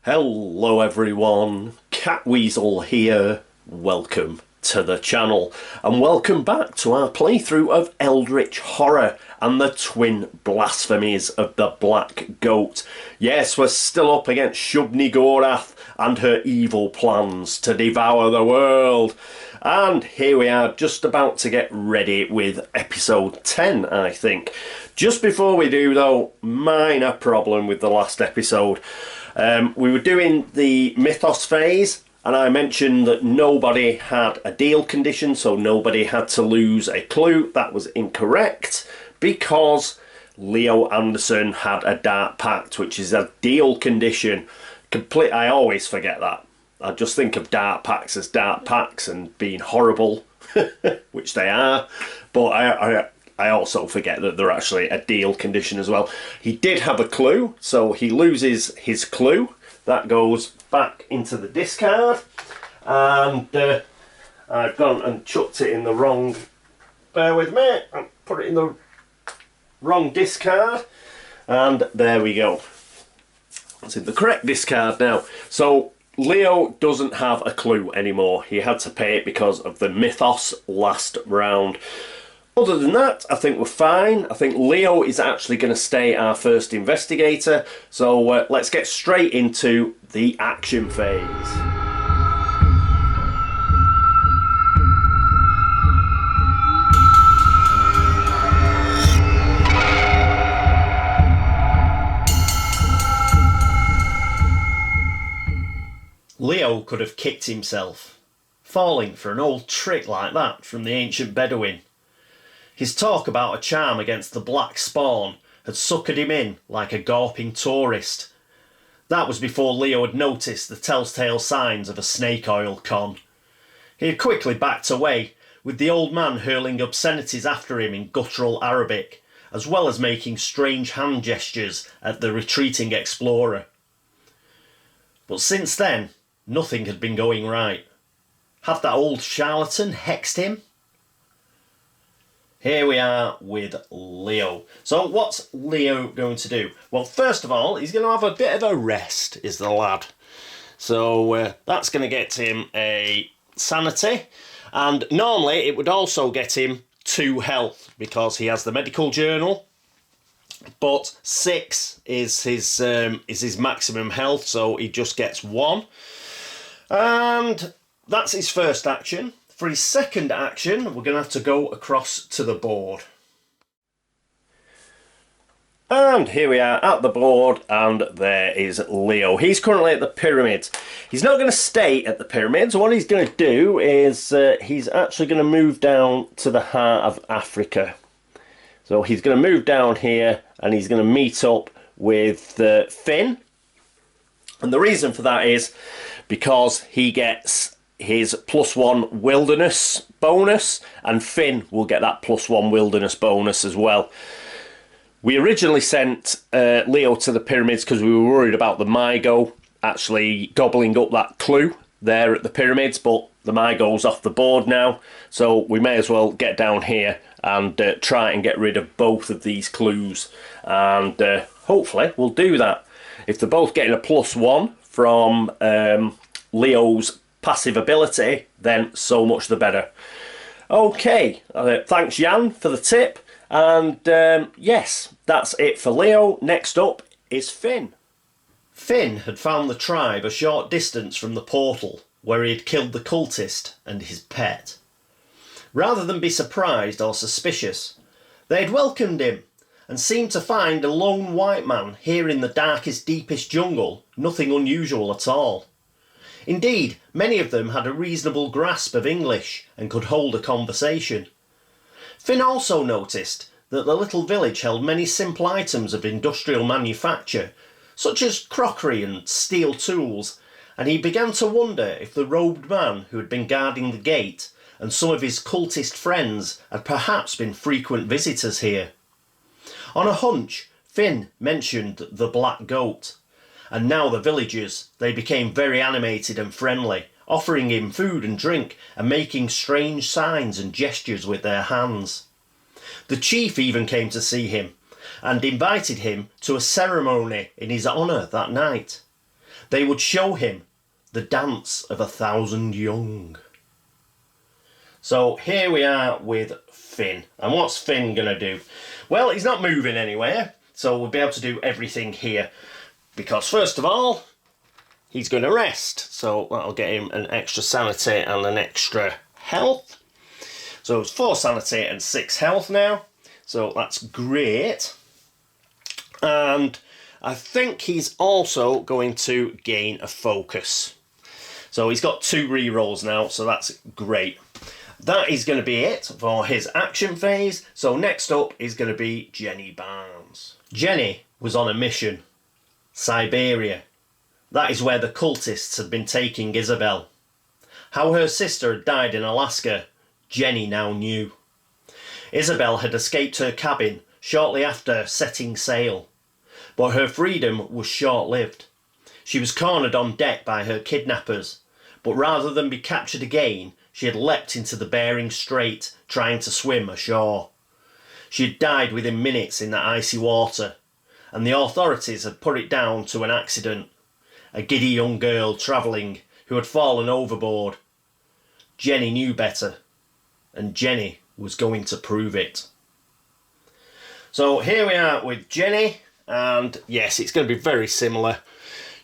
Hello everyone, Catweazle here. Welcome to the channel and welcome back to our playthrough of Eldritch Horror and the twin blasphemies of the Black Goat. Yes, we're still up against Shub-Niggurath and her evil plans to devour the world. And here we are, just about to get ready with episode 10, I think. Just before we do though, minor problem with the last episode. We were doing the Mythos phase, and I mentioned that nobody had a deal condition, so nobody had to lose a clue. That was incorrect, because Leo Anderson had a Dark Pact, which is a deal condition. I always forget that. I just think of Dark Pacts as Dark Pacts and being horrible, which they are, but I also forget that they're actually a deal condition as well. He did have a clue, so he loses his clue. That goes back into the discard. And I've gone and chucked it in the wrong... Bear with me. I put it in the wrong discard. And there we go. It's in the correct discard now. So Leo doesn't have a clue anymore. He had to pay it because of the Mythos last round. Other than that, I think we're fine. I think Leo is actually going to stay our first investigator. So let's get straight into the action phase. Leo could have kicked himself, falling for an old trick like that from the ancient Bedouin. His talk about a charm against the black spawn had suckered him in like a gawping tourist. That was before Leo had noticed the telltale signs of a snake oil con. He had quickly backed away, with the old man hurling obscenities after him in guttural Arabic, as well as making strange hand gestures at the retreating explorer. But since then, nothing had been going right. Had that old charlatan hexed him? Here we are with Leo. So what's Leo going to do? Well, first of all, he's going to have a bit of a rest, is the lad. So that's going to get him a sanity. And normally it would also get him 2 health, because he has the medical journal. But 6 is his maximum health, so he just gets 1. And that's his first action. For his second action, we're going to have to go across to the board. And here we are at the board, and there is Leo. He's currently at the pyramids. He's not going to stay at the pyramids. What he's going to do is he's actually going to move down to the heart of Africa. So he's going to move down here, and he's going to meet up with Finn. And the reason for that is because he gets his +1 wilderness bonus, and Finn will get that +1 wilderness bonus as well. We originally sent Leo to the pyramids because we were worried about the Mygo actually gobbling up that clue there at the pyramids, but the Mygo's off the board now, so we may as well get down here and try and get rid of both of these clues, and hopefully we'll do that. If they're both getting a +1 from Leo's passive ability, then so much the better. Okay, thanks Jan for the tip, and yes, that's it for Leo. Next up is Finn. Finn had found the tribe a short distance from the portal where he had killed the cultist and his pet. Rather than be surprised or suspicious, they had welcomed him and seemed to find a lone white man here in the darkest, deepest jungle nothing unusual at all. Indeed, many of them had a reasonable grasp of English and could hold a conversation. Finn also noticed that the little village held many simple items of industrial manufacture, such as crockery and steel tools, and he began to wonder if the robed man who had been guarding the gate and some of his cultist friends had perhaps been frequent visitors here. On a hunch, Finn mentioned the Black Goat, and now the villagers, they became very animated and friendly, offering him food and drink and making strange signs and gestures with their hands. The chief even came to see him and invited him to a ceremony in his honour that night. They would show him the dance of 1,000 young. So here we are with Finn. And what's Finn going to do? Well, he's not moving anywhere, so we'll be able to do everything here. Because first of all, he's going to rest. So that'll get him an extra sanity and an extra health. So it's 4 sanity and 6 health now. So that's great. And I think he's also going to gain a focus. So he's got 2 rerolls now, so that's great. That is going to be it for his action phase. So next up is going to be Jenny Barnes. Jenny was on a mission. Siberia. That is where the cultists had been taking Isabel. How her sister had died in Alaska, Jenny now knew. Isabel had escaped her cabin shortly after setting sail. But her freedom was short-lived. She was cornered on deck by her kidnappers, but rather than be captured again, she had leapt into the Bering Strait, trying to swim ashore. She had died within minutes in the icy water, and the authorities had put it down to an accident. A giddy young girl travelling who had fallen overboard. Jenny knew better, and Jenny was going to prove it. So here we are with Jenny. And yes, it's going to be very similar.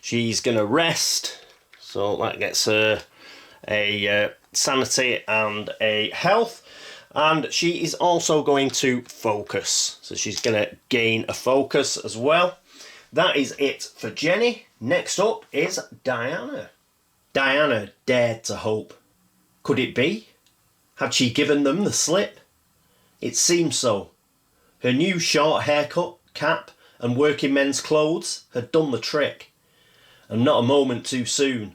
She's going to rest, so that gets her a sanity and a health. And she is also going to focus, so she's going to gain a focus as well. That is it for Jenny. Next up is Diana. Diana dared to hope. Could it be? Had she given them the slip? It seemed so. Her new short haircut, cap, and working men's clothes had done the trick, and not a moment too soon.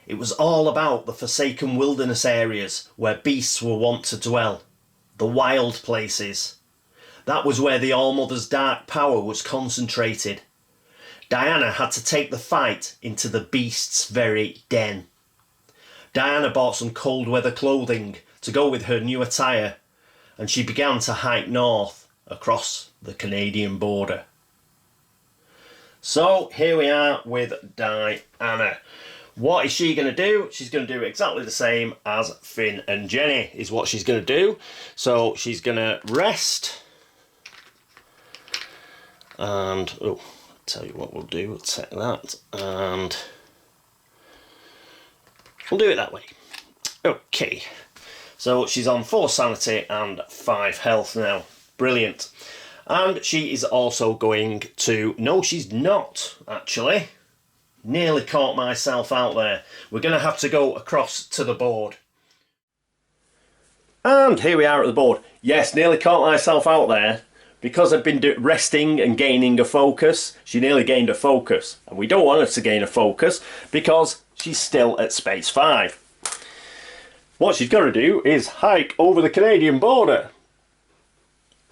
It was all about the forsaken wilderness areas where beasts were wont to dwell, the wild places. That was where the All-Mother's dark power was concentrated. Diana had to take the fight into the beast's very den. Diana bought some cold weather clothing to go with her new attire, and she began to hike north across the Canadian border. So here we are with Diana. What is she going to do? She's going to do exactly the same as Finn and Jenny is what she's going to do. So she's going to rest. And, I'll tell you what we'll do. We'll take that and we'll do it that way. Okay. So she's on 4 sanity and 5 health now. Brilliant. And she is also going to... No, she's not, actually. Nearly caught myself out there. We're going to have to go across to the board. And here we are at the board. Yes, nearly caught myself out there. Because I've been resting and gaining a focus, she nearly gained a focus. And we don't want her to gain a focus because she's still at space 5. What she's got to do is hike over the Canadian border.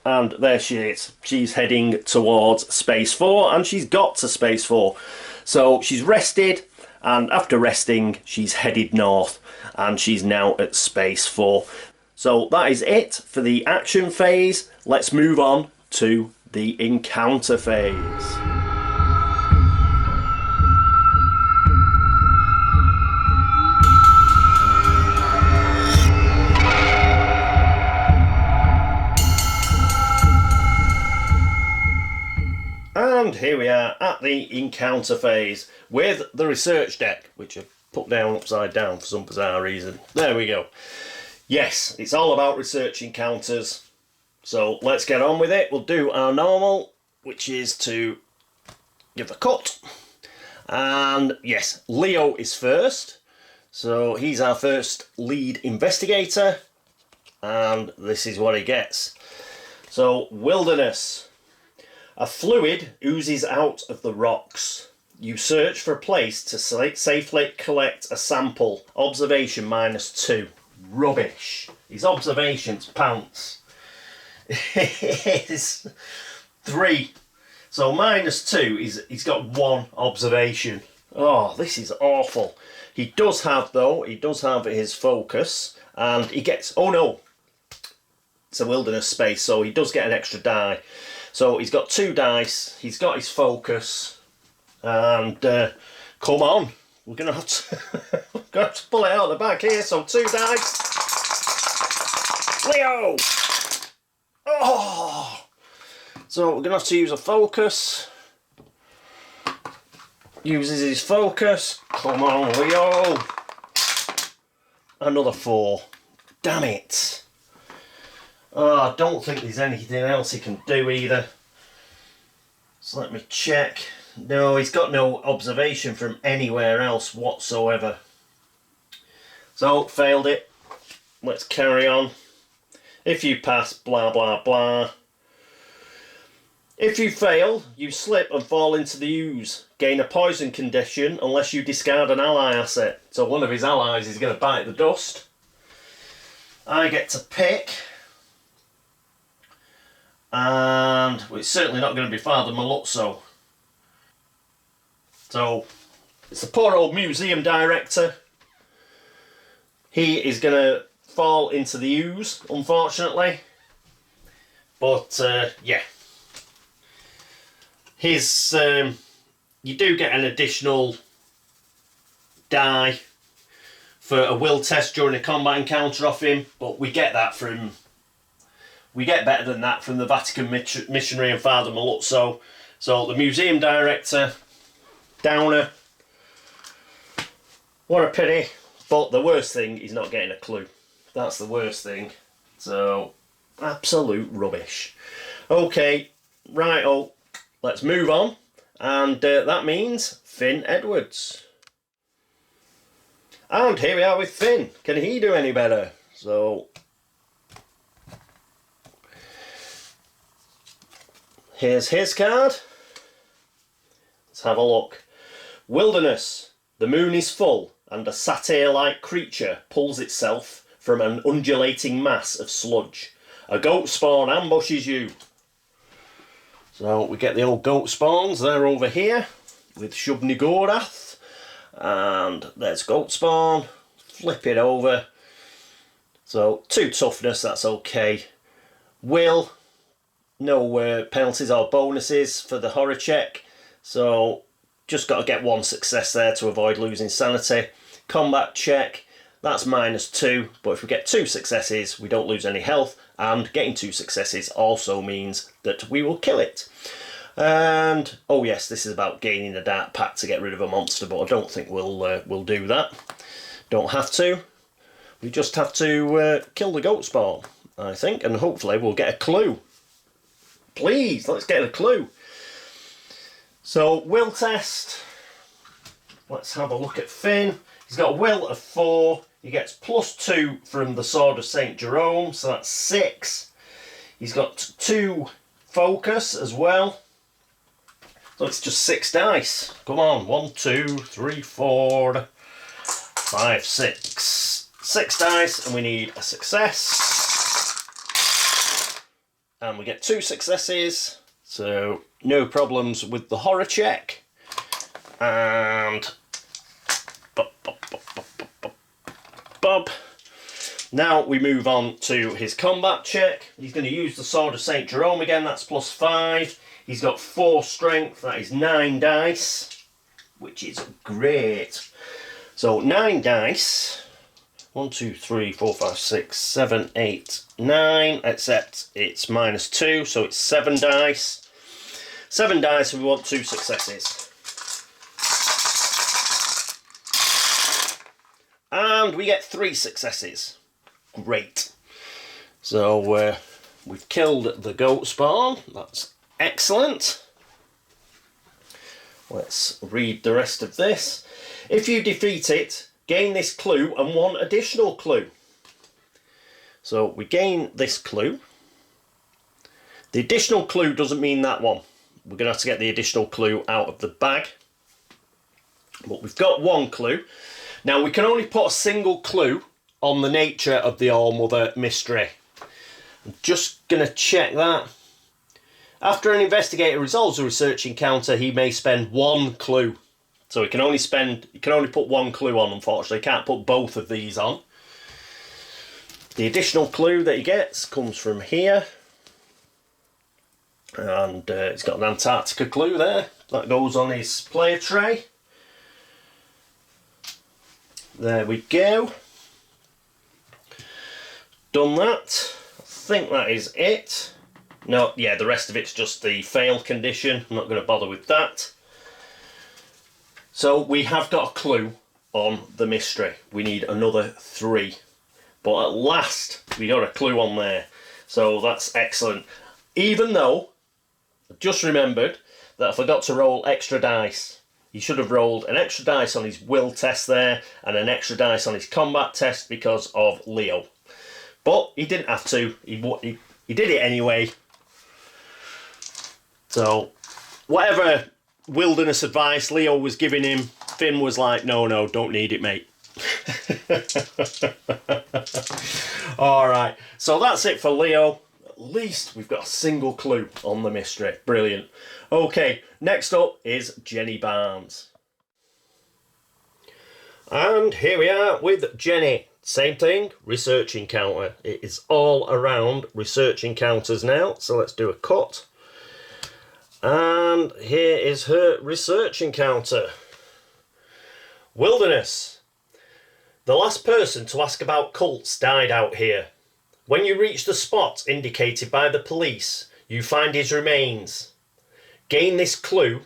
And there she is. She's heading towards space 4, and she's got to space 4. So she's rested, and after resting, she's headed north, and she's now at space 4. So that is it for the action phase. Let's move on to the encounter phase. And here we are at the encounter phase with the research deck, which I've put down upside down for some bizarre reason. There we go. Yes, it's all about research encounters. So let's get on with it. We'll do our normal, which is to give a cut. And yes, Leo is first. So he's our first lead investigator. And this is what he gets. So, wilderness. A fluid oozes out of the rocks. You search for a place to safely collect a sample. Observation -2. Rubbish. His observation's pants. It's 3. So -2 he's got 1 observation. Oh, this is awful. He does have his focus, and he gets, oh no, it's a wilderness space, so he does get an extra die. So he's got 2 dice, he's got his focus, and Come on. We're going to have to, pull it out of the bag here. So 2 dice. Leo! Oh! So we're going to have to use a focus. Uses his focus. Come on, Leo. Another 4. Damn it. Oh, I don't think there's anything else he can do either. So let me check. No, he's got no observation from anywhere else whatsoever. So, failed it. Let's carry on. If you pass, blah, blah, blah. If you fail, you slip and fall into the ooze. Gain a poison condition unless you discard an ally asset. So one of his allies is going to bite the dust. I get to pick. And well, it's certainly not going to be Father Maluzzo. So it's the poor old museum director. He is going to fall into the ooze, unfortunately. But yeah. His you do get an additional die for a will test during a combat encounter off him, but we get that from better than that from the Vatican missionary and Father Maluzzo. So the museum director, downer. What a pity. But the worst thing is not getting a clue. That's the worst thing. So absolute rubbish. Okay, right. Let's move on, and that means Finn Edwards. And here we are with Finn. Can he do any better? So here's his card. Let's have a look. Wilderness. The moon is full, and a satyr-like creature pulls itself from an undulating mass of sludge. A goat spawn ambushes you. So we get the old goat spawns, they're over here with Shub-Nigorath, and there's goat spawn, flip it over. So 2 toughness, that's okay. Will, no penalties or bonuses for the horror check, so just got to get 1 success there to avoid losing sanity. Combat check, that's -2, but if we get 2 successes we don't lose any health, and getting 2 successes also means that we will kill it. And oh yes, this is about gaining a dark pact to get rid of a monster, but I don't think we'll do that. Don't have to. We just have to kill the goat spawn, I think, and hopefully we'll get a clue. Please, let's get a clue. So will test. Let's have a look at Finn. He's got a will of 4. He gets +2 from the Sword of St. Jerome, so that's 6. He's got 2 focus as well. So it's just 6 dice. Come on, 1, 2, 3, 4, 5, 6. 6 dice, and we need a success. And we get 2 successes, so no problems with the horror check. And Bob. Now we move on to his combat check. He's going to use the Sword of St. Jerome again, that's +5. He's got 4 strength, that is 9 dice, which is great. So 9 dice. 1, 2, 3, 4, 5, 6, 7, 8, 9, except it's -2, so it's 7 dice. 7 dice and we want 2 successes. And we get 3 successes. Great. So we've killed the goat spawn. That's excellent. Let's read the rest of this. If you defeat it, gain this clue and 1 additional clue. So we gain this clue. The additional clue doesn't mean that one. We're going to have to get the additional clue out of the bag. But we've got 1 clue. Now we can only put a single clue on the nature of the All-Mother mystery. I'm just going to check that. After an investigator resolves a research encounter, he may spend 1 clue. So he can only put 1 clue on, unfortunately. Can't put both of these on. The additional clue that he gets comes from here. And it's got an Antarctica clue there. That goes on his player tray. There we go. Done that. I think that is it. No, yeah, the rest of it's just the fail condition. I'm not going to bother with that. So we have got a clue on the mystery. We need another 3. But at last, we got a clue on there. So that's excellent. Even though, I just remembered that I forgot to roll extra dice. He should have rolled an extra dice on his will test there and an extra dice on his combat test because of Leo. But he didn't have to. He did it anyway. So, whatever wilderness advice Leo was giving him, Finn was like, no, don't need it, mate. Alright, so that's it for Leo. At least we've got a single clue on the mystery. Brilliant. Okay, next up is Jenny Barnes. And here we are with Jenny. Same thing, research encounter. It is all around research encounters now, so let's do a cut. And here is her research encounter. Wilderness. The last person to ask about cults died out here. When you reach the spot indicated by the police, you find his remains. Gain this clue.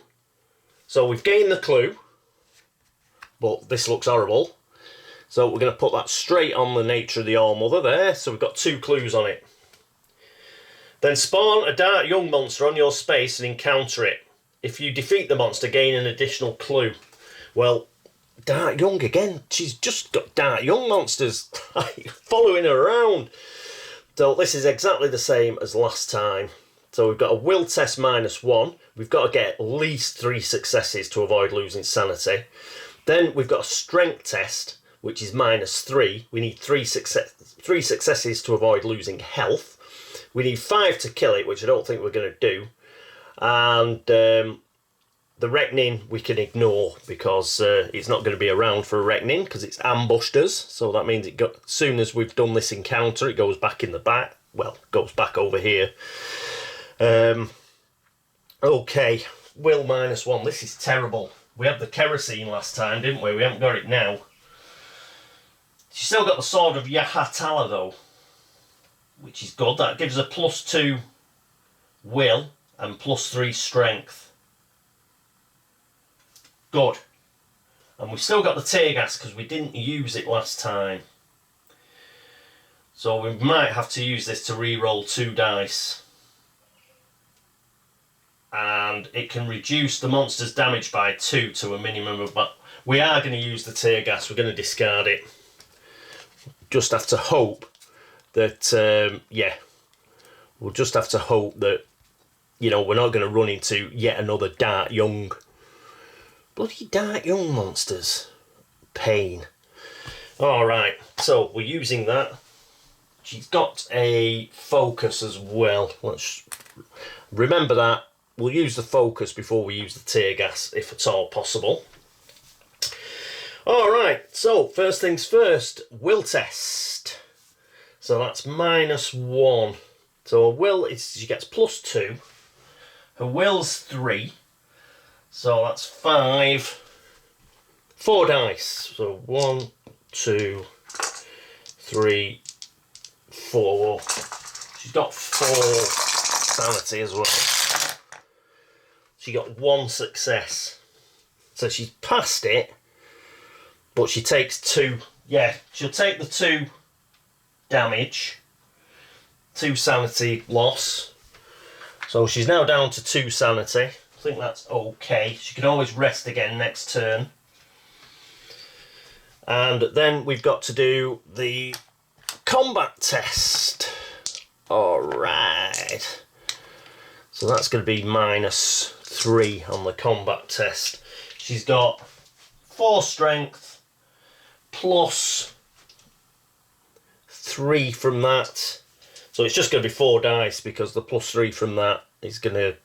So we've gained the clue, but this looks horrible. So we're going to put that straight on the nature of the All-Mother there. So we've got 2 clues on it. Then spawn a dark young monster on your space and encounter it. If you defeat the monster, gain an additional clue. Well, dark young again. She's just got dark young monsters following her around. So this is exactly the same as last time. So we've got a will test -1. We've got to get at least 3 successes to avoid losing sanity. Then we've got a strength test, which is -3. We need 3 successes to avoid losing health. We need 5 to kill it, which I don't think we're going to do. And the reckoning we can ignore because it's not going to be around for a reckoning because it's ambushed us. So that means as soon as we've done this encounter, it goes back in the back. Well, goes back over here. Okay, will -1. This is terrible. We had the kerosene last time, didn't we? We haven't got it now. She's still got the Sword of Yahatala though, which is good. That gives her +2 will and +3 strength. Good. And we've still got the tear gas because we didn't use it last time. So we might have to use this to re-roll 2 dice. And it can reduce the monster's damage by 2 to a minimum of... But we are going to use the tear gas. We're going to discard it. Just have to hope that, yeah, we'll just have to hope that, you know, we're not going to run into yet another dark young. Bloody dark young monsters. Pain. Alright, so we're using that. She's got a focus as well. Let's remember that. We'll use the focus before we use the tear gas, if at all possible. Alright, so first things first, will test. So that's -1. So her will is, she gets +2. Her will's 3. So that's 5. 4 dice. So 1, 2, 3, 4. She's got 4 sanity as well. She got 1 success. So she's passed it. But she takes 2. Yeah, she'll take the 2 damage. 2 sanity loss. So she's now down to 2 sanity. I think that's okay. She can always rest again next turn. And then we've got to do the combat test. Alright. So that's going to be -3 on the combat test. She's got 4 strength plus 3 from that. So it's just going to be 4 dice because the +3 from that is going to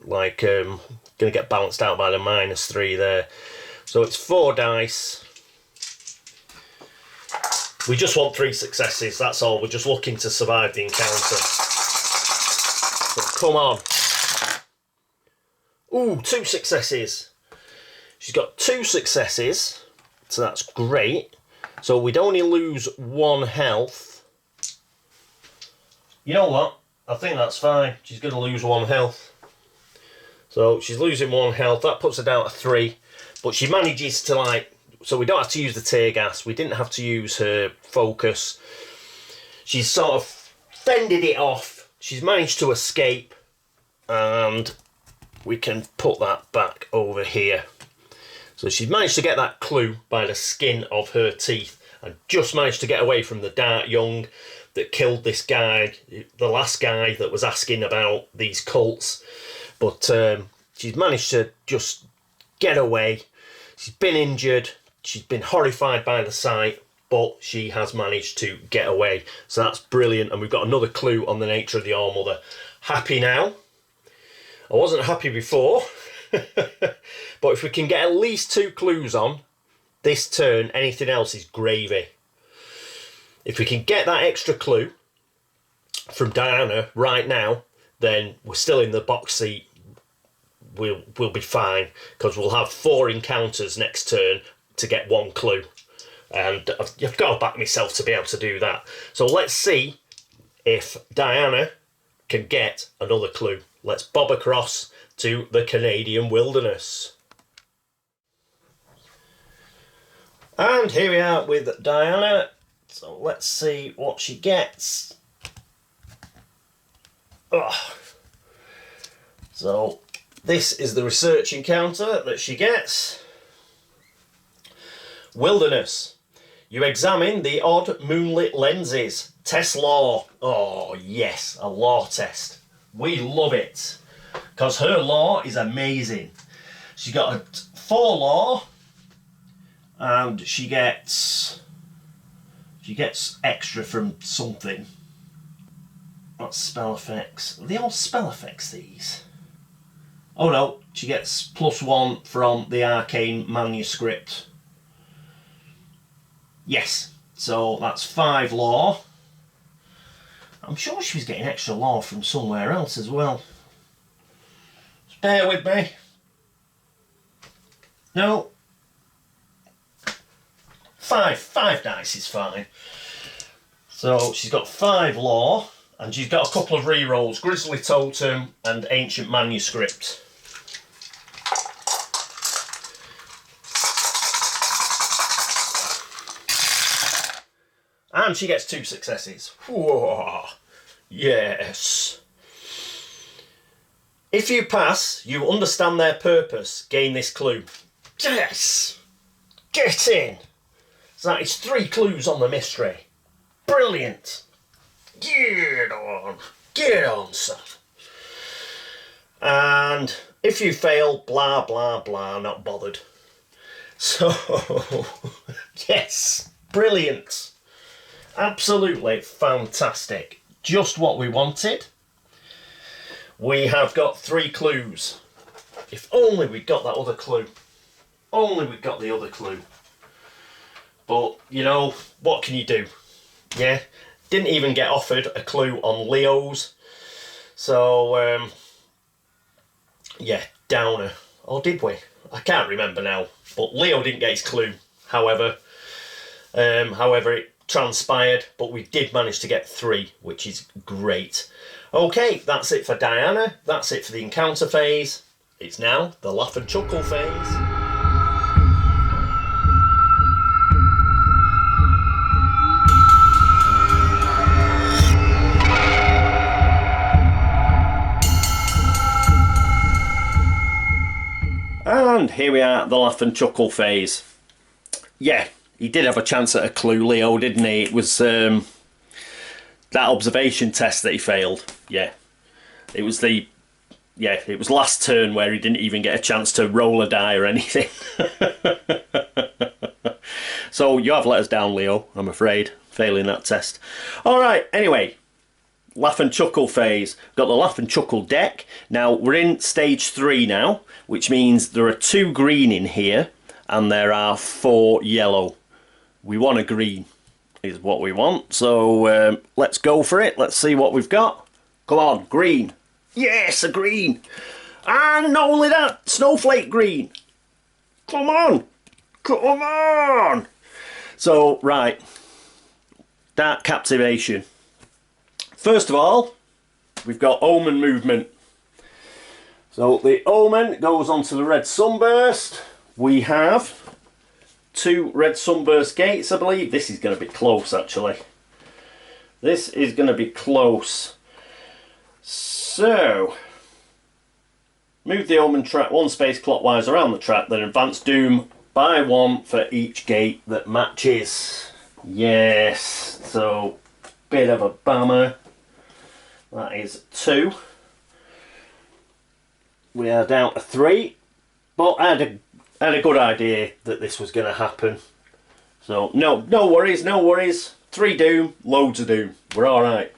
going to get balanced out by the -3 there. So it's 4 dice. We just want 3 successes, that's all. We're just looking to survive the encounter. So come on. Ooh, 2 successes. She's got 2 successes, so that's great. So we'd only lose 1 health. You know what? I think that's fine. She's going to lose 1 health. So she's losing 1 health. That puts her down to 3. But she manages to, like... So we don't have to use the tear gas. We didn't have to use her focus. She's sort of fended it off. She's managed to escape. And we can put that back over here. So she's managed to get that clue by the skin of her teeth. And just managed to get away from the Dark Young that killed this guy. The last guy that was asking about these cults. But she's managed to just get away. She's been injured. She's been horrified by the sight, but she has managed to get away. So that's brilliant. And we've got another clue on the nature of the All-Mother. Happy now. I wasn't happy before. But if we can get at least 2 clues on this turn, anything else is gravy. If we can get that extra clue from Diana right now, then we're still in the box seat. We'll be fine, because we'll have 4 encounters next turn to get 1 clue, and I've got to back myself to be able to do that. So let's see if Diana can get another clue. Let's bob across to the Canadian wilderness. And here we are with Diana. So let's see what she gets. Oh. So this is the research encounter that she gets. Wilderness. You examine the odd moonlit lenses. Test law. Oh yes, a law test. We love it, because her law is amazing. She's got a 4 law, and she gets extra from something. What spell effects? Are they all spell effects, these? Oh no, she gets +1 from the arcane manuscript. Yes, so that's 5 law. I'm sure she was getting extra law from somewhere else as well. Just bear with me. No. 5 dice is fine. So she's got 5 law, and she's got a couple of re-rolls: Grizzly Totem and Ancient Manuscript. And she gets 2 successes. Whoa, yes. If you pass, you understand their purpose. Gain this clue. Yes! Get in! So that is 3 clues on the mystery. Brilliant! Get on! Get on, son! And if you fail, blah, blah, blah, not bothered. So, yes, brilliant. Absolutely fantastic. Just what we wanted. We have got 3 clues. If only we'd got that other clue. Only we'd got the other clue. But, you know, what can you do? Yeah, didn't even get offered a clue on Leo's. So, yeah, downer. Or did we? I can't remember now. But Leo didn't get his clue, however. However, it transpired, but we did manage to get 3, which is great. Okay, that's it for Diana. That's it for the encounter phase. It's now the laugh and chuckle phase. And here we are at the laugh and chuckle phase. Yeah, he did have a chance at a clue, Leo, didn't he? It was that observation test that he failed. Yeah, it was last turn where he didn't even get a chance to roll a die or anything. So you have let us down, Leo, I'm afraid, failing that test. All right, anyway, laugh and chuckle phase. Got the laugh and chuckle deck. Now we're in stage 3 now, which means there are 2 green in here and there are 4 yellow. We want a green is what we want, so let's go for it. Let's see what we've got. Come on, green. Yes, a green. And not only that, snowflake green. Come on. Come on. So, right. Dark Captivation. First of all, we've got Omen movement. So the Omen goes onto the Red Sunburst. We have 2 Red Sunburst gates, I believe. This is going to be close, actually. This is going to be close. So, move the Omen track 1 space clockwise around the track, then advance Doom by 1 for each gate that matches. Yes, so bit of a bummer. That is 2. We are down to 3, but I had a good idea that this was going to happen. So no worries, no worries. 3 Doom, loads of Doom. We're all right.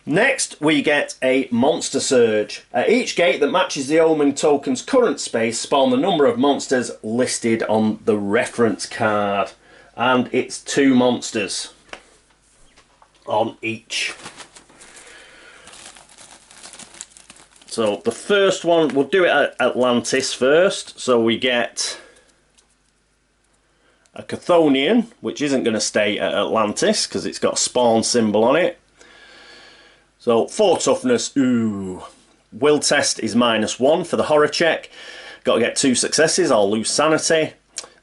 Next, we get a Monster Surge. At each gate that matches the Omen token's current space, spawn the number of monsters listed on the reference card. And it's 2 monsters on each. So the first one, we'll do it at Atlantis first. So we get a Chthonian, which isn't going to stay at Atlantis because it's got a spawn symbol on it. So 4 toughness, ooh. Will test is -1 for the horror check. Got to get 2 successes, I'll lose sanity.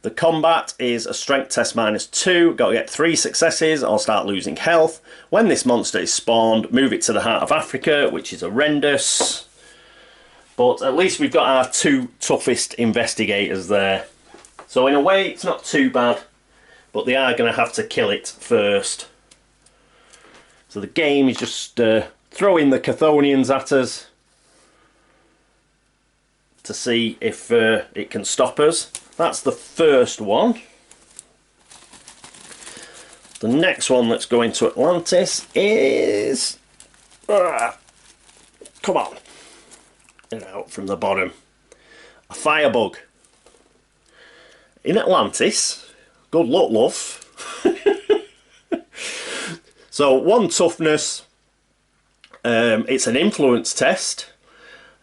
The combat is a strength test -2. Got to get 3 successes, I'll start losing health. When this monster is spawned, move it to the heart of Africa, which is horrendous. But at least we've got our 2 toughest investigators there. So in a way, it's not too bad. But they are going to have to kill it first. So the game is just throwing the Chthonians at us to see if it can stop us. That's the first one. The next one that's going to Atlantis is... come on. Get out from the bottom. A firebug. In Atlantis. Good luck, love. So 1 toughness. It's an influence test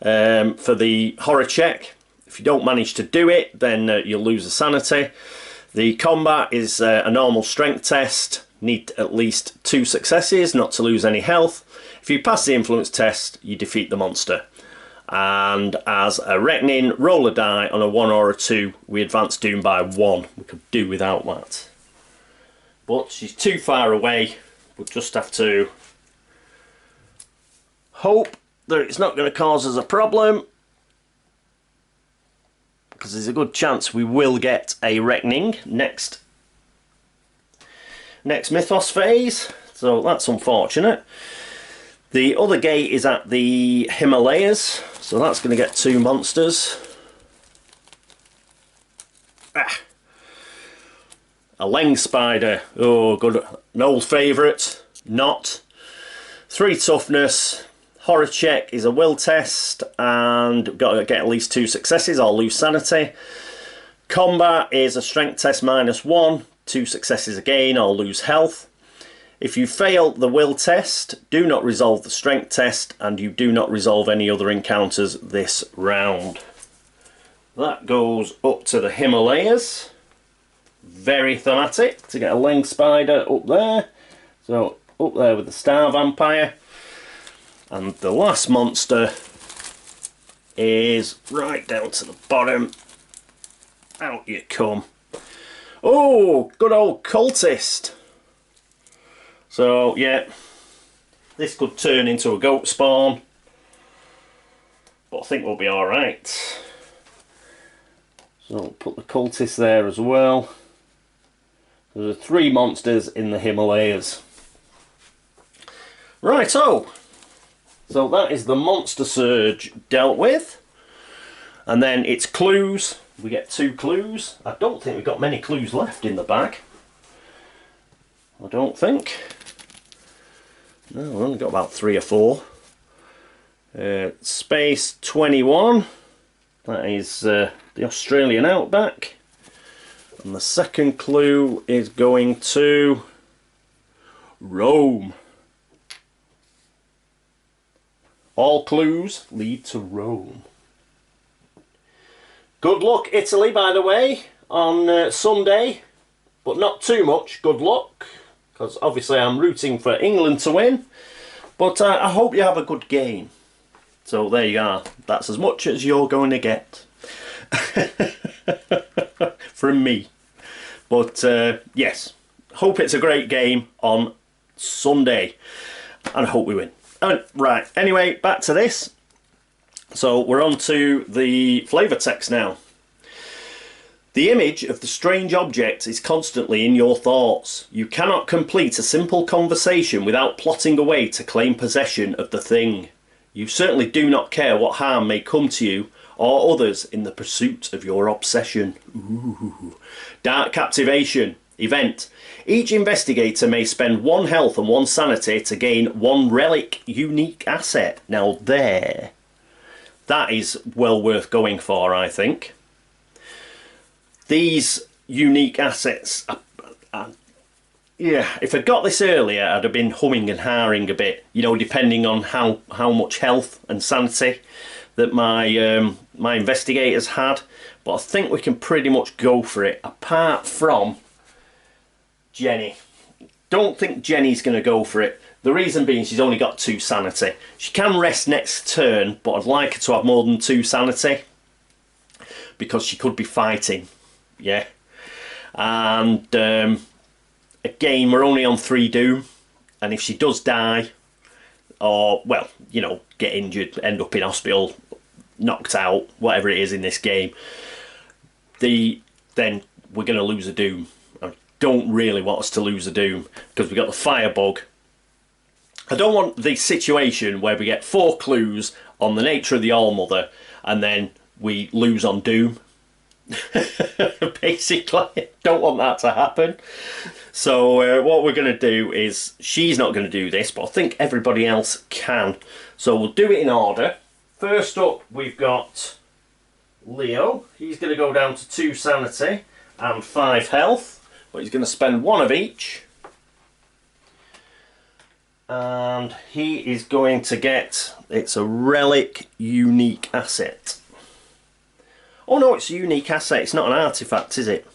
for the horror check. If you don't manage to do it, then you'll lose a sanity. The combat is a normal strength test. Need at least 2 successes not to lose any health. If you pass the influence test, you defeat the monster. And as a reckoning, roll a die. On a 1 or a 2, we advance Doom by 1. We could do without that. But she's too far away. We'll just have to hope that it's not going to cause us a problem, because there's a good chance we will get a reckoning next Mythos phase, so that's unfortunate. The other gate is at the Himalayas, so that's going to get 2 monsters. A Leng Spider, oh good, an old favourite, not. 3 toughness, horror check is a will test, and got to get at least 2 successes, I'll lose sanity. Combat is a strength test -1, 2 successes again, I'll lose health. If you fail the will test, do not resolve the strength test, and you do not resolve any other encounters this round. That goes up to the Himalayas. Very thematic to get a Leng Spider up there. So up there with the Star Vampire. And the last monster is right down to the bottom. Out you come. Oh, good old Cultist. So yeah, this could turn into a goat spawn, but I think we'll be alright. So I'll put the Cultist there as well. There are 3 monsters in the Himalayas. Righto! So that is the Monster Surge dealt with. And then it's clues. We get 2 clues. I don't think we've got many clues left in the bag. I don't think. No, we've only got about 3 or 4. Space 21. That is the Australian outback. And the second clue is going to Rome. All clues lead to Rome. Good luck, Italy, by the way. on Sunday, but not too much. Good luck, because obviously I'm rooting for England to win, but I hope you have a good game. So there you are. That's as much as you're going to get from me. But yes, hope it's a great game on Sunday, and I hope we win. Right, anyway, back to this. So we're on to the flavour text now. The image of the strange object is constantly in your thoughts. You cannot complete a simple conversation without plotting a way to claim possession of the thing. You certainly do not care what harm may come to you or others in the pursuit of your obsession. Ooh. Dark Captivation. Event. Each investigator may spend 1 health and 1 sanity to gain 1 relic unique asset. Now there. That is well worth going for, I think. These unique assets, yeah, if I'd got this earlier, I'd have been humming and hawing a bit, you know, depending on how much health and sanity that my my investigators had. But I think we can pretty much go for it, apart from Jenny. Don't think Jenny's going to go for it. The reason being she's only got 2 sanity. She can rest next turn, but I'd like her to have more than 2 sanity, because she could be fighting. Yeah. And again, we're only on 3 doom, and if she does die, or, well, you know, get injured, end up in hospital, knocked out, whatever it is in this game, then we're going to lose a doom. I don't really want us to lose a doom, because we've got the firebug. I don't want the situation where we get 4 clues on the nature of the Allmother and then we lose on doom. Basically, don't want that to happen. So what we're going to do is, she's not going to do this, but I think everybody else can. So we'll do it in order. First up, we've got Leo. He's going to go down to 2 sanity and 5 health, but he's going to spend 1 of each. And he is going to get, it's a relic unique asset. Oh no, it's a unique asset, it's not an artifact, is it?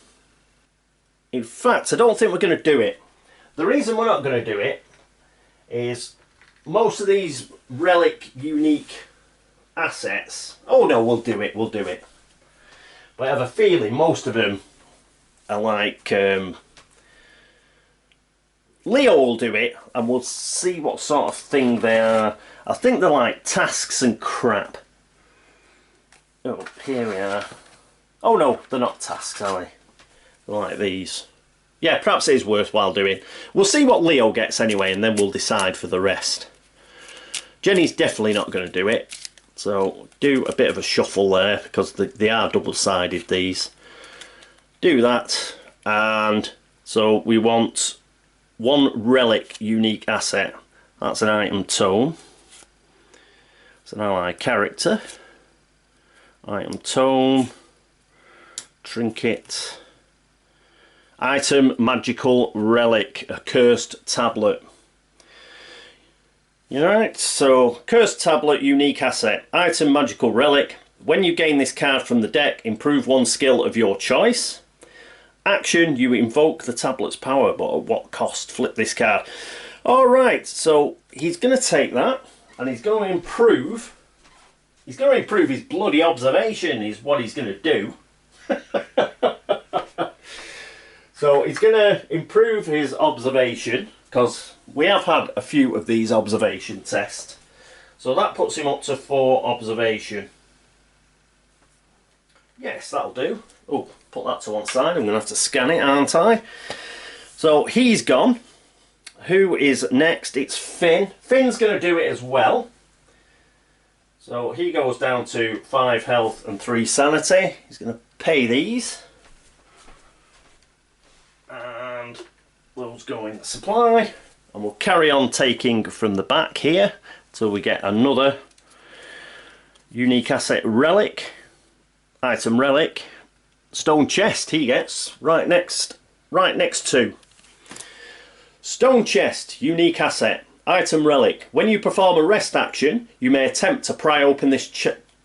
In fact, I don't think we're going to do it. The reason we're not going to do it is most of these relic unique assets, oh no, we'll do it. But I have a feeling most of them are like, Leo will do it, and we'll see what sort of thing they are. I think they're like tasks and crap. Oh, here we are. Oh no, they're not tasks, are they? They're like these. Yeah, perhaps it is worthwhile doing. We'll see what Leo gets anyway, and then we'll decide for the rest. Jenny's definitely not going to do it. So do a bit of a shuffle there, because they are double-sided, these. Do that, and so we want 1 relic unique asset. That's an item tome. It's an ally character. Item tome. Trinket. Item magical relic. A cursed tablet. Alright, so cursed tablet unique asset. Item magical relic. When you gain this card from the deck, improve 1 skill of your choice. Action, you invoke the tablet's power, but at what cost? Flip this card. Alright, so he's going to take that, and he's going to improve. He's going to improve his bloody observation, is what he's going to do. So he's going to improve his observation, because we have had a few of these observation tests. So that puts him up to 4 observation. Yes, that'll do. Oh, put that to one side. I'm going to have to scan it, aren't I? So he's gone. Who is next? It's Finn. Finn's going to do it as well. So he goes down to 5 health and 3 sanity. He's going to pay these. And those go in the supply. And we'll carry on taking from the back here till we get another unique asset relic. Item relic. Stone chest he gets right next to. Stone chest, unique asset. Item relic. When you perform a rest action, you may attempt to pry open this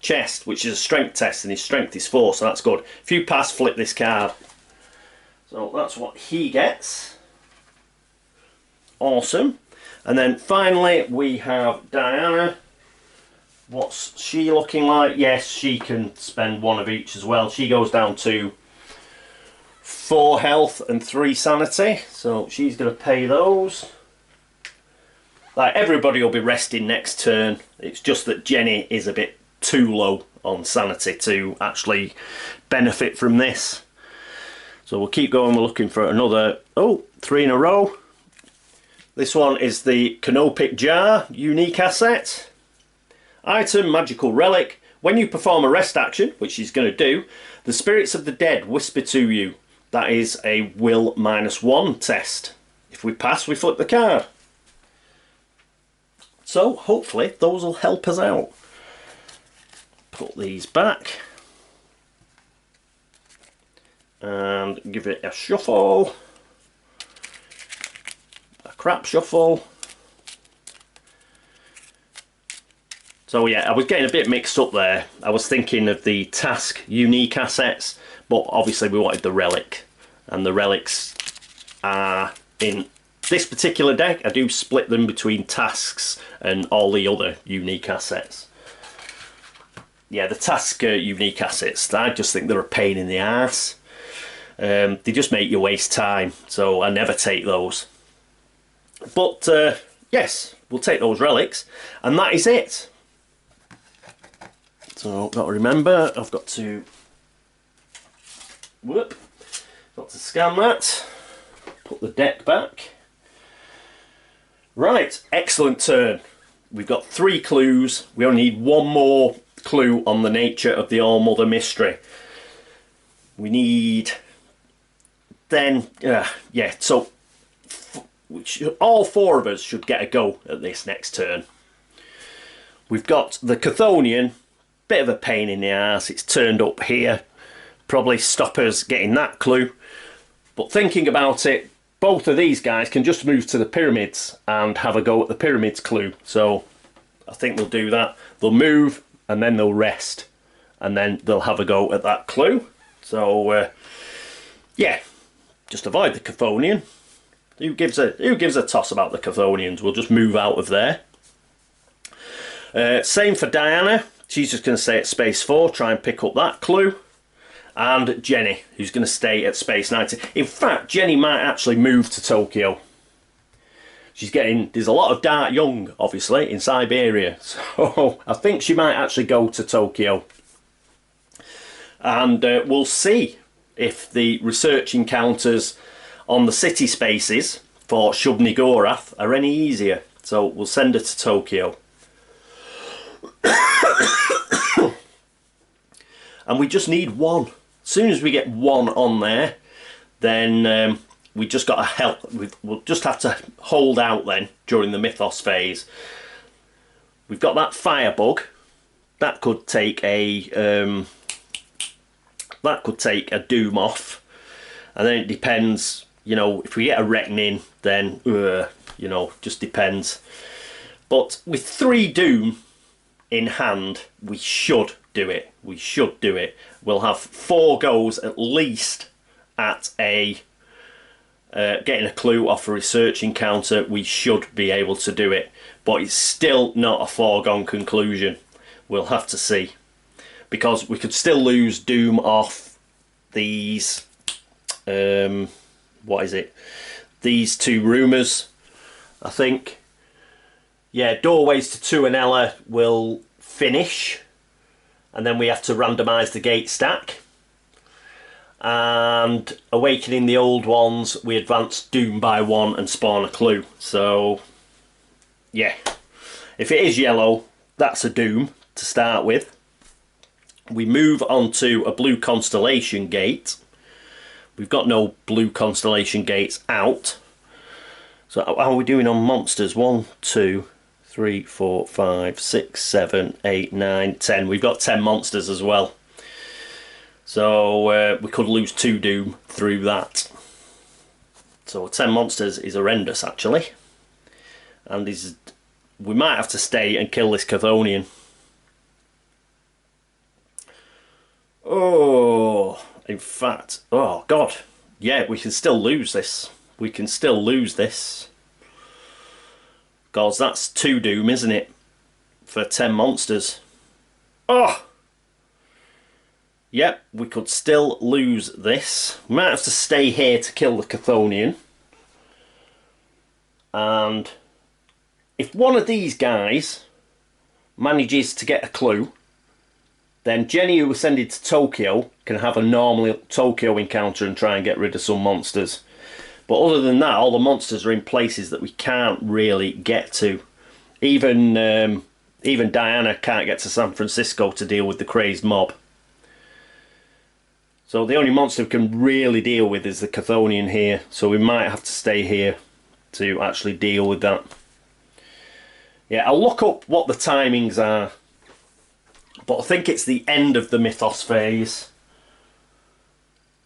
chest, which is a strength test, and his strength is 4, so that's good. If you pass, flip this card. So that's what he gets. Awesome. And then finally we have Diana. What's she looking like? Yes, she can spend 1 of each as well. She goes down to 4 health and 3 sanity, so she's going to pay those. Like, everybody will be resting next turn. It's just that Jenny is a bit too low on sanity to actually benefit from this. So we'll keep going. We're looking for another, 3 in a row. This one is the Canopic Jar, unique asset. Item, magical relic. When you perform a rest action, which she's going to do, the spirits of the dead whisper to you. That is a will -1 test. If we pass, we flip the card. So hopefully those will help us out. Put these back. And give it a shuffle. A crap shuffle. So yeah, I was getting a bit mixed up there. I was thinking of the task unique assets, but obviously we wanted the relic. And the relics are in this particular deck. I do split them between tasks and all the other unique assets. Yeah, the task unique assets, I just think they're a pain in the arse. They just make you waste time, so I never take those. But yes, we'll take those relics, and that is it. So I've got to remember, I've got to scan that, put the deck back. Right, excellent turn. We've got 3 clues. We only need 1 more clue on the nature of the All-Mother mystery. We need then, yeah, so all 4 of us should get a go at this next turn. We've got the Chthonian, bit of a pain in the arse. It's turned up here. Probably stop us getting that clue. But thinking about it, both of these guys can just move to the pyramids and have a go at the pyramids clue. So I think they'll do that. They'll move and then they'll rest. And then they'll have a go at that clue. So yeah, just avoid the Chthonian. Who gives a toss about the Chthonians? We'll just move out of there. Same for Diana. She's just going to stay at space 4, try and pick up that clue. And Jenny, who's going to stay at space 90. In fact, Jenny might actually move to Tokyo. There's a lot of Dark Young, obviously, in Siberia. So I think she might actually go to Tokyo. And we'll see if the research encounters on the city spaces for Shub-Niggurath are any easier. So we'll send her to Tokyo. And we just need 1. As soon as we get 1 on there, then we just got to help. We'll just have to hold out then during the Mythos phase. We've got that Firebug. That could take a Doom off, and then it depends. You know, if we get a Reckoning, then you know, just depends. But with 3 Doom in hand, we should do it. We should do it. We'll have 4 goes at least at a getting a clue off a research encounter. We should be able to do it, but it's still not a foregone conclusion. We'll have to see, because we could still lose Doom off these what is it, these 2 rumours, I think. Yeah, Doorways to Tuonela will finish, and then we have to randomise the gate stack. And Awakening the Old Ones, we advance Doom by 1 and spawn a clue. So yeah, if it is yellow, that's a Doom to start with. We move on to a blue constellation gate. We've got no blue constellation gates out. So how are we doing on monsters? 1, 2, 3, 4, 5, 6, 7, 8, 9, 10. We've got 10 monsters as well. So we could lose 2 Doom through that. So 10 monsters is horrendous, actually. And we might have to stay and kill this Chthonian. Oh, in fact, oh God. Yeah, we can still lose this. We can still lose this. Because that's 2 doom, isn't it? For 10 monsters. Oh! Yep, we could still lose this. We might have to stay here to kill the Chthonian. And if one of these guys manages to get a clue, then Jenny, who was sending to Tokyo, can have a normal Tokyo encounter and try and get rid of some monsters. But other than that, all the monsters are in places that we can't really get to. Even Diana can't get to San Francisco to deal with the crazed mob. So the only monster we can really deal with is the Chthonian here. So we might have to stay here to actually deal with that. Yeah, I'll look up what the timings are. But I think it's the end of the Mythos phase.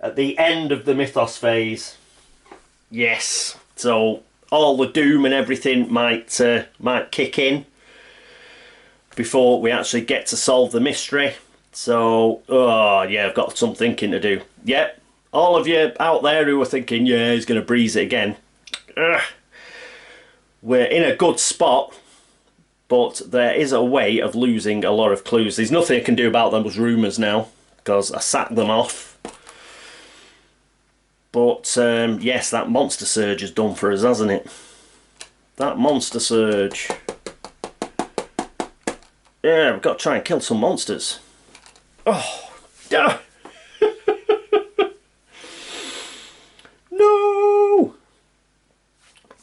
At the end of the Mythos phase. Yes. So all the doom and everything might kick in before we actually get to solve the mystery. So, oh yeah, I've got some thinking to do. Yep, all of you out there who are thinking, yeah, he's going to breeze it again. We're in a good spot, but there is a way of losing a lot of clues. There's nothing I can do about those rumours now, because I sacked them off. But, yes, that monster surge has done for us, hasn't it? That monster surge. Yeah, we've got to try and kill some monsters. Oh, duh. No!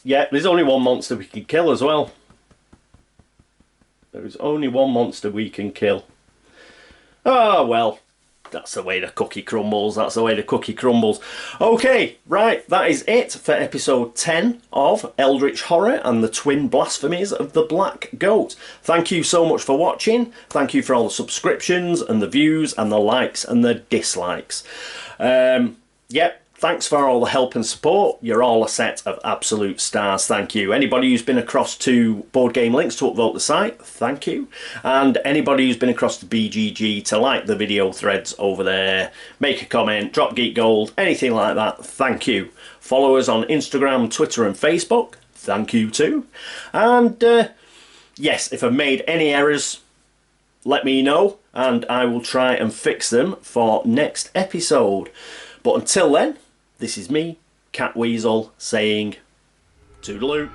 Yeah, there's only one monster we can kill as well. There is only one monster we can kill. Oh, well. That's the way the cookie crumbles. That's the way the cookie crumbles. Okay, right. That is it for episode 10 of Eldritch Horror and the twin blasphemies of the Black Goat. Thank you so much for watching. Thank you for all the subscriptions and the views and the likes and the dislikes. Yep. Thanks for all the help and support. You're all a set of absolute stars. Thank you. Anybody who's been across to Board Game Links to upvote the site, thank you. And anybody who's been across to BGG to like the video threads over there, make a comment, drop Geek Gold, anything like that, thank you. Follow us on Instagram, Twitter and Facebook, thank you too. And yes, if I've made any errors, let me know and I will try and fix them for next episode. But until then, this is me, Catweazle, saying toodaloo.